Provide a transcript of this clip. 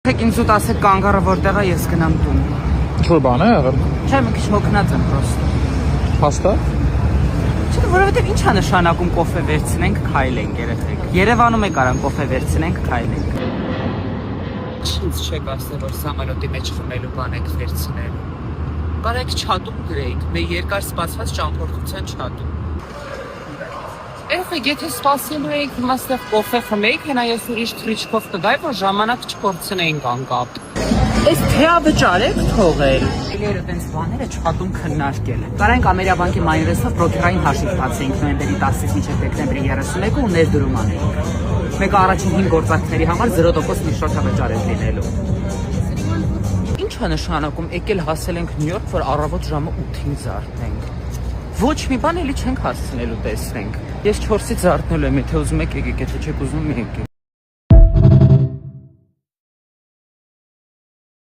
Ինձ ուտ ասեք կանգառը որտեղ է, ես գնամ տուն։ Ինչ-որ բան է եղել։ Չէ, մի քիչ հոգնած եմ պրոստը։ Փաստա։ Չէ, որովհետև ի՞նչ է նշանակում կոֆե վերցնենք, քայլենք երեխեք։ Երևանում է կարան կոֆե վերցնենք, քայլենք։ Ինչ չեք ասել, որ սամալոտի մեջ խմելու բան եք վերցնել։ Կարեք չաթում գրեիք, մեր երկար սպասված ճամփորդության չաթում։ Երեխեք, եթե սպասելու էիք իմաստեղ կոֆե խմեիք, հենա ես ուրիշ թրիչքով կգայի, որ ժամանակ չկորցնեինք անկապ։ Այս թեավճար եք թողել։ Իրերը տենց բաները չհատում քննարկել են։ Կարանք Ամերիաբանկի մայորեսով բրոկերային հաշիվ բացեինք նոյեմբերի 10-ից մինչև դեկտեմբերի 31-ը ու ներդրում անեինք։ Մեկը առաջին 5 գործարքների համար 0% միշրոթավճար է լինելու։ Ինչ է նշանակում եկել հասել ենք Նյու Յորք, որ առավոտ ժամը 8-ին զարթնենք։ Ոչ մի բան էլի չենք հասցնելու տեսնենք։ Ես 4-ից զարթնելու եմ, եթե ուզում եք եկեք, եթե չեք ուզում եկեք։